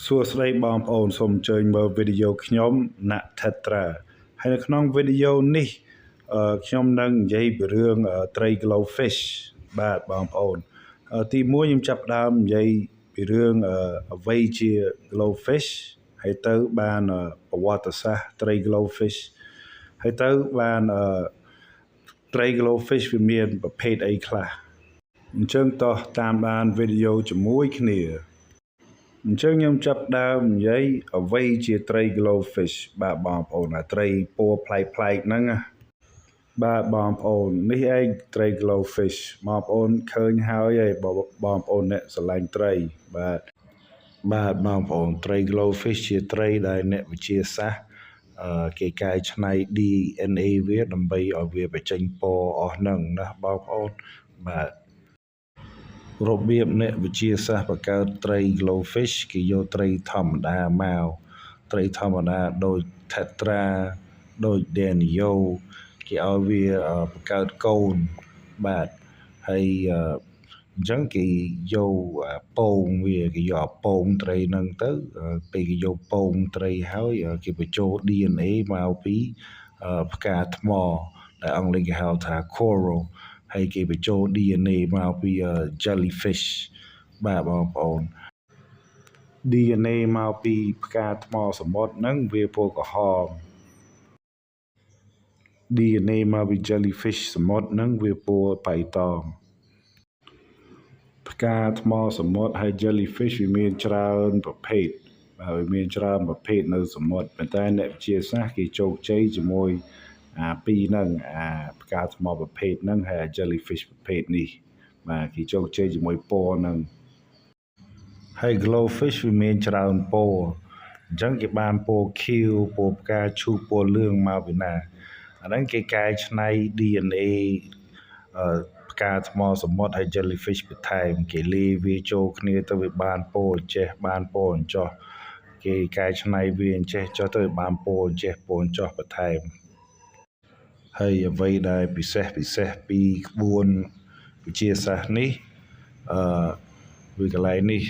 សួស្តីបងប្អូនសូមអញ្ជើញមើលវីដេអូខ្ញុំណាក់ Tetra ហើយនៅក្នុងវីដេអូនេះខ្ញុំនឹងនិយាយពីរឿងត្រី Glowfish បាទបងប្អូនទី1ខ្ញុំចាប់ផ្ដើមនិយាយពីរឿងអ្វីជា Glowfish ហើយទៅបានប្រវត្តិសាស្ត្រត្រី Glowfish ហើយទៅបានត្រី Glowfish វាមានប្រភេទអីខ្លះអញ្ចឹងតោះតាមដានវីដេអូជាមួយគ្នាអញ្ចឹងខ្ញុំចាប់ដើមនិយាយអ្វីជាត្រី Glowfish បាទបងប្អូនត្រីពណ៌ប្លែកហ្នឹងបាទបងប្អូននេះឯងត្រី Glowfish បងប្អូនឃើញហើយបងប្អូនអ្នកស្រឡាញ់ត្រីបាទបងប្អូនត្រី Glowfish ជាត្រីដែលអ្នកវិទ្យាសាស្ត្រគេកែច្នៃ DNA វាដើម្បីឲ្យវាបញ្ចេញពណ៌អស់ហ្នឹងណាបងប្អូនបាទរបៀបអ្នកវិទ្យាសាស្ត្របង្កើតត្រី Glowfish គេយកត្រីធម្មតាមកត្រីធម្មតាដូច Tetra ដូច Danio គេឲ្យវាបង្កើតកូនបាទហើយអញ្ចឹងគេយកពងវាគេយកពងត្រីហ្នឹងទៅពេលគេយកពងត្រីហើយគេបញ្ចូល DNA មកពីផ្កាថ្មដែលអង់គ្លេសគេហៅថា coral ហើយគេបញ្ចូល DNA មកពី jellyfish បាទបងប្អូន DNA មកពីផ្កាថ្មសមុទ្រហ្នឹងវាពណ៌ក្រហម DNA មកពី jellyfish សមុទ្រហ្នឹងវាពណ៌បៃតងផ្កាថ្មសមុទ្រហើយ jellyfish វាមានច្រើនប្រភេទបាទវាមានច្រើនប្រភេទនៅសមុទ្រប៉ុន្តែអ្នកវិទ្យាសាស្ត្រគេជោគជ័យជាមួយពីរហ្នឹងផ្កាថ្មប្រភេទហ្នឹងហើយ jellyfish ប្រភេទនេះបាទគេជោគជ័យជាមួយពណ៌ហ្នឹងហើយ Glowfish វាមានច្រើនពណ៌អញ្ចឹងគេបានពណ៌ខៀវពណ៌ផ្កាឈូកពណ៌លឿងមកពីណាអាហ្នឹងគេកែច្នៃ DNA ផ្កាថ្មសមុទ្រហើយ jellyfish បន្ថែមគេលាយវាចូលគ្នាទៅវាបានពណ៌ចេះបានពណ៌អញ្ចោះគេកែច្នៃវាអញ្ចេះចុះទៅបានពណ៌ចេះពណ៌អញ្ចោះបន្ថែមហើយអ្វីដែលពិសេសពីក្បួនវិទ្យាសាស្ត្រនេះវាកន្លែងនេះ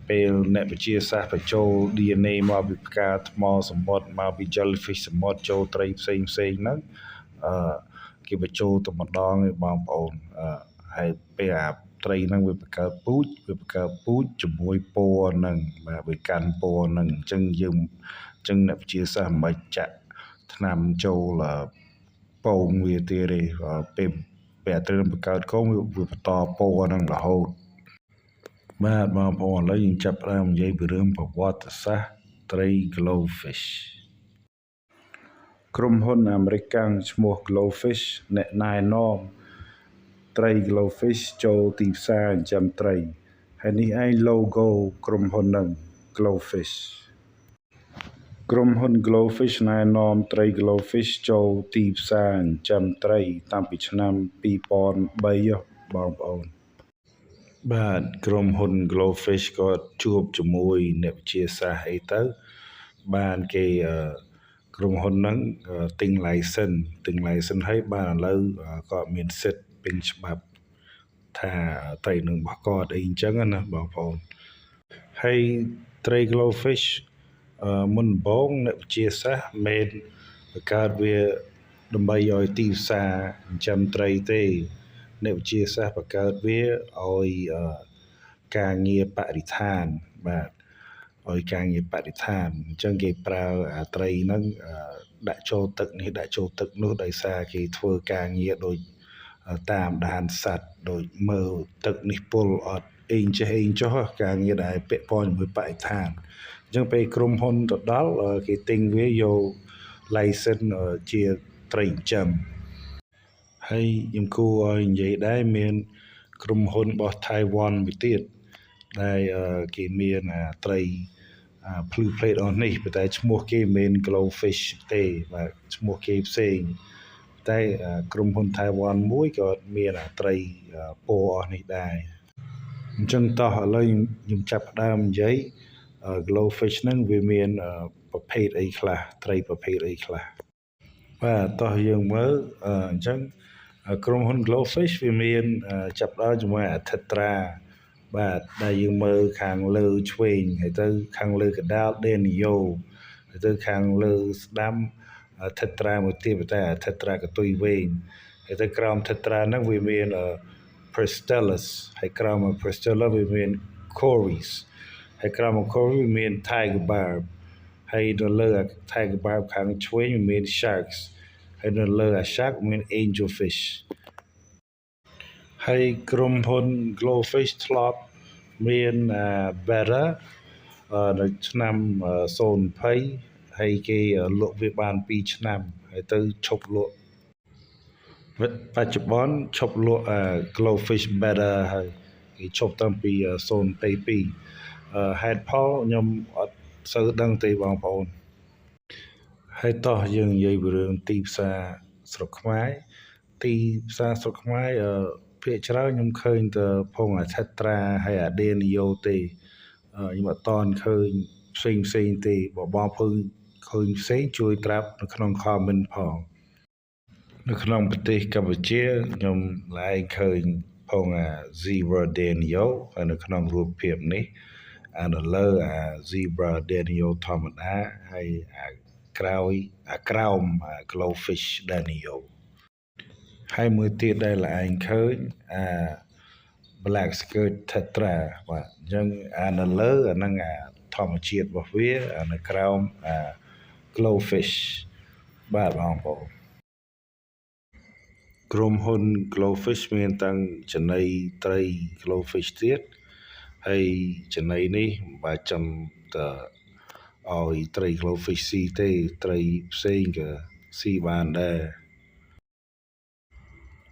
ពេលអ្នកវិទ្យាសាស្ត្របញ្ចូល DNA មកពីផ្កាថ្មសមុទ្រមកពី jellyfish សមុទ្រចូលត្រីផ្សេងហ្នឹងគេបញ្ចូលទៅម្ដងឯងបងប្អូនហើយពេលត្រីហ្នឹងវាបង្កើតពូជជាមួយពណ៌ហ្នឹងបាទវាកាន់ពណ៌ហ្នឹងអញ្ចឹងអ្នកវិទ្យាសាស្ត្រមិនចាក់ថ្នាំចូលពងវាទៀតទេពេលត្រីបង្កើតកូនវាបន្តពណ៌ហ្នឹងរហូតបាទបងប្អូនឥឡូវយើងចាប់ផ្ដើមនិយាយពីរឿងប្រវត្តិសាស្ត្រត្រី Glowfish ក្រុមហ៊ុនអាមេរិកកាំងឈ្មោះ Glowfish អ្នកណែនាំត្រី Glowfish ចូលទីផ្សារចិញ្ចឹមត្រីហើយនេះឯង logo ក្រុមហ៊ុនហ្នឹង Glowfish ក្រុមហ៊ុន Glowfish ណែនាំត្រី Glowfish ចូលទីផ្សារចិញ្ចឹមត្រីតាំងពីឆ្នាំ2003បងប្អូនបាទក្រុមហ៊ុន Glowfish ក៏ជួបជាមួយអ្នកវិទ្យាសាស្ត្រអីទៅបានគេក្រុមហ៊ុនហ្នឹងទិញ license ហើយបានឥឡូវក៏មានសិទ្ធិពេញច្បាប់ថាត្រីនឹងរបស់គាត់អីអញ្ចឹងណាបងប្អូនហើយត្រី Glowfish មុនដំបូងអ្នកវិទ្យាសាស្ត្រមិនបង្កើតវាដើម្បីឲ្យទីផ្សារចិញ្ចឹមត្រីទេអ្នកវិទ្យាសាស្ត្របង្កើតវាឲ្យការងារបរិស្ថានបាទឲ្យការងារបរិស្ថានអញ្ចឹងគេប្រើត្រីហ្នឹងដាក់ចូលទឹកនេះដាក់ចូលទឹកនោះដោយសារគេធ្វើការងារដូចតាមដានសត្វដូចមើលទឹកនេះពុលអត់អីចុះការងារដែលពាក់ព័ន្ធជាមួយបរិស្ថានអញ្ចឹងពេលក្រុមហ៊ុនទៅដល់គេទិញវាយក license ជាត្រីចិញ្ចឹមហើយខ្ញុំគួរឲ្យនិយាយដែរមានក្រុមហ៊ុនរបស់ Taiwan មួយទៀតដែលគេមានត្រីភ្លឺផ្លេតអស់នេះប៉ុន្តែឈ្មោះគេមិនមែន Glowfish ទេបាទឈ្មោះគេផ្សេងតែក្រុមហ៊ុន Taiwan មួយក៏មានត្រីពណ៌អស់នេះដែរអញ្ចឹងតោះឥឡូវខ្ញុំចាប់ផ្ដើមនិយាយ Glowfish ហ្នឹងវាមានប្រភេទអីខ្លះត្រីប្រភេទអីខ្លះបាទតោះយើងមើលអញ្ចឹងក្រុមហ៊ុន Glowfish វាមានចាប់ដើមជាមួយ Tetra បាទដែលយើងមើលខាងលើឆ្វេងហើយទៅខាងលើកណ្ដាល Denio ហើយទៅខាងលើស្ដាំ Tetra មួយទៀតតែ Tetra កតុយវែងហើយទៅក្រោម Tetra ហ្នឹងវាមានPrestellus ហើយក្រោម Prestellus វាមាន Coris ហើយក្រោម Coris វាមាន Tiger Barb ហើយនៅលើ Tiger Barb ខាងឆ្វេងវាមាន Sharks ហើយនៅលើ Shark មាន Angelfish ហើយក្រុមហ៊ុន Glowfish ធ្លាប់មាន beta នៅឆ្នាំ020ហើយគេលក់វាបាន2ឆ្នាំហើយទៅឈប់លក់បច្ចុប្បន្នឈប់លក់ Glowfish beta ហើយគេឈប់តាំងពី022ហេតុផលខ្ញុំអត់សូវដឹងទេបងប្អូនហើយតោះយើងនិយាយពីរឿងទីផ្សារស្រុកខ្មែរទីផ្សារស្រុកខ្មែរភាគច្រើនខ្ញុំឃើញតែផុងអា Tetra ហើយអា Denio ទេខ្ញុំអត់តន់ឃើញផ្សេងទេបើបងប្អូនឃើញផ្សេងជួយត្រាប់នៅក្នុង comment ផងនៅក្នុងប្រទេសកម្ពុជាខ្ញុំឡើងឃើញផុងអា Zebra Denio ហើយនៅក្នុងរូបភាពនេះនៅលើអា Zebra Denio ធម្មតាហើយក្រោម Glowfish Denio ហើយមួយទៀតដែលឯងឃើញBlack Skirt Tetra បាទអញ្ចឹងនៅលើអាហ្នឹងធម្មជាតិរបស់វានៅក្រោមGlowfish បាទបងប្អូនក្រុមហ៊ុន Glowfish មានតាំងចំណីត្រី Glowfish ទៀតហើយចំណីនេះមិនបាច់ចាំតែឲ្យត្រី Glowfish ស៊ីទេត្រីផ្សេងក៏ស៊ីបានដែរ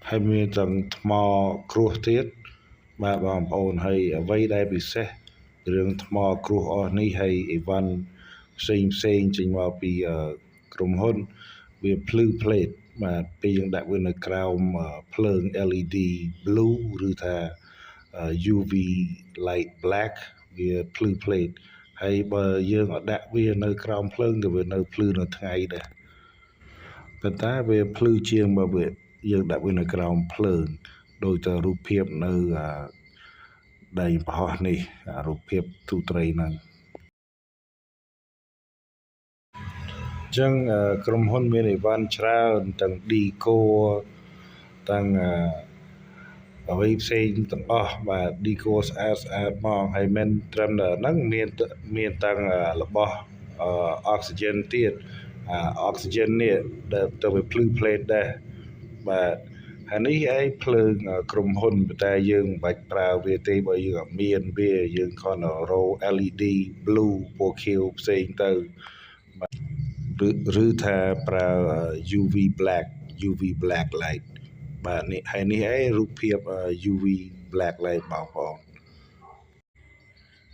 ហើយមានទាំងថ្មគ្រោះទៀតបាទបងប្អូនហើយអ្វីដែលពិសេសរឿងថ្មគ្រោះអស់នេះហើយអីវ៉ាន់ផ្សេងចេញមកពីក្រុមហ៊ុនវាភ្លឺផ្លេតបាទពេលយើងដាក់វានៅក្រោមភ្លើង LED blue ឬថា UV light black វាភ្លឺផ្លេតហើយបើយើងអត់ដាក់វានៅក្រោមភ្លើងក៏វានៅភ្លឺនៅថ្ងៃដែរប៉ុន្តែវាភ្លឺជាងបើយើងដាក់វានៅក្រោមភ្លើងដោយតែរូបភាពនៅដីប្រហោះនេះរូបភាពទូត្រីហ្នឹងអញ្ចឹងក្រុមហ៊ុនមានអីវ៉ាន់ច្រើនទាំង Decor ទាំងអ្វីផ្សេងទាំងអស់បាទ Decor ស្អាតមកហើយមិនត្រឹមតែហ្នឹងមានទាំងរបស់Oxygen ទៀតOxygen នេះដែលទៅវាភ្លឺផ្លេតដែរបាទហើយនេះឯងភ្លើងក្រុមហ៊ុនតែយើងមិនបាច់ប្រើវាទេបើយើងអត់មានវាយើងគ្រាន់តែរោ LED blue ពណ៌ខៀវផ្សេងទៅឬថាប្រើ UV black light បាទនេះហើយនេះឯងរូបភាព UV black light បងប្អូន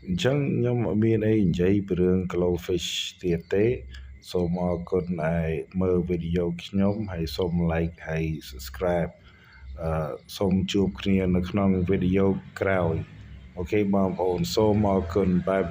អញ្ចឹងខ្ញុំអត់មានអីនិយាយពីរឿង Glowfish ទៀតទេសូមអរគុណដែលមើលវីដេអូខ្ញុំហើយសូម like ហើយ subscribe សូមជួបគ្នានៅក្នុងវីដេអូក្រោយអូខេបងប្អូនសូមអរគុណបាយ